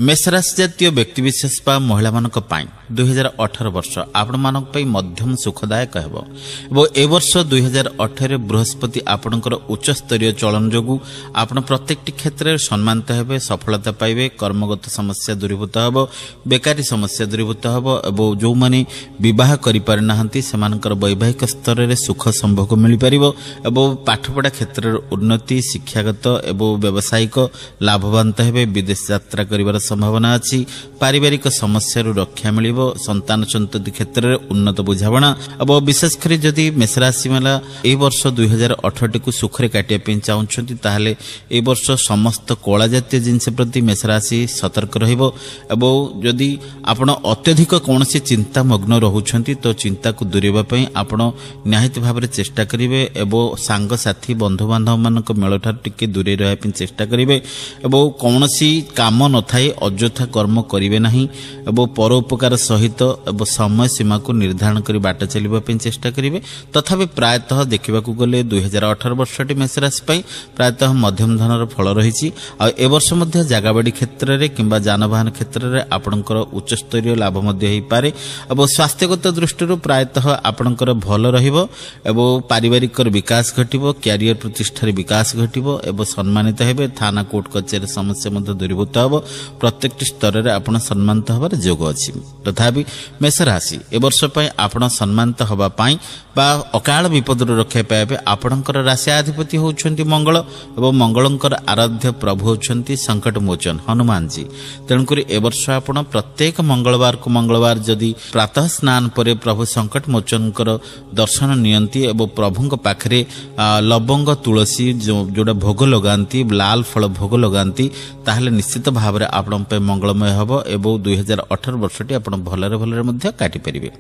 मेषराशि जातीय व्यक्तिविशेष बा महिला मानक पाई 2018 वर्ष आपण मानक पाई मध्यम सुखदायक हेबो एवं ए वर्ष 2018 बृहस्पति आपणकर उच्च स्तरीय चलन जोगु आपण प्रत्येक क्षेत्र में सम्मानित हेबे, सफलता पाइबे, कर्मगत समस्या दूरीभूत हेबो, बेकारी समस्या दूरीभूत हेबो एवं जो माने विवाह करि पारि नाहंती सेमानकर वैवाहिक स्तर में सुख संभोग मिल पारिबो एवं पाठपढ़ा क्षेत्र में उन्नति, शिक्षागत एवं व्यावसायिक लाभवान हेबे, विदेश यात्रा करिवार संभावना अछि, पारिवारिक समस्या रक्षा मिलिबो, संतान संतति क्षेत्र में उन्नत बुझावना अब विशेषकर जदि मेषराशि वाला ए वर्ष 2018 को सुखरे काटिया पे चाहउछंती ताहले ए वर्ष समस्त कला जातीय जिनस प्रति मेषराशि सतर्क रहिबो एवं जदि आपण अत्यधिक कोनसी चिंता मग्न रहुछंती तो चिंता को दूरेबा पई आपण निहित भाबरे चेष्टा करिवे एवं सांग साथी बंधु बांधव मानक मेलठार टिके दूरे रहय पे चेष्टा करिवे एवं कोनसी काम न थाई अଯଥା कर्म करिवे नाही एवं परोपकार सहित एवं समय सीमा को निर्धारण करी बाट चलिबा पे चेष्टा करिवे। तथापि प्रायतः देखिबाकू गले 2018 वर्षटी मेषराशि पई प्रायतः मध्यम धनर फल रहिछि आ ए वर्ष मध्ये जागाबाड़ी क्षेत्र रे किंबा जानवाहन क्षेत्र रे आपणकर उच्च स्तरीय लाभ मध्ये हेइ पारे एवं स्वास्थ्यगत दृष्टि प्रायतः आपणकर भल रहिबो एवं पारिवारिक विकास घटिबो, कैरियर प्रतिष्ठार विकास घटिबो एवं सम्मानित हेबे, थाना कोर्ट कचेरी समस्या मध्ये दूरीभूत हेबो, प्रत्येक स्तर रे आपण सम्मानित होबार योग अछि। तथापि मेषराशि ए वर्ष पई आपण सम्मानित होबा पई बा अकाल विपद रक्षा पाइबे आपणकर राशियाधिपति होउछंती मंगल एवं मंगलंकर आराध्य प्रभु होउछंती संकट मोचन हनुमान जी। तेणुकरी ए वर्ष आपण प्रत्येक मंगलवार को मंगलवार जदि प्रातः स्नान परे प्रभु संकट मोचनकर दर्शन नियंती एवं प्रभुंक पाखरे लवंग तुलसी जोड़ा भोग लगांती, लाल फल भोग लगांती ताहले निश्चित भाव में आपण मंगलमय हबो एवं 2018 वर्षटी आपण भलरे भलरे काटि परिबे।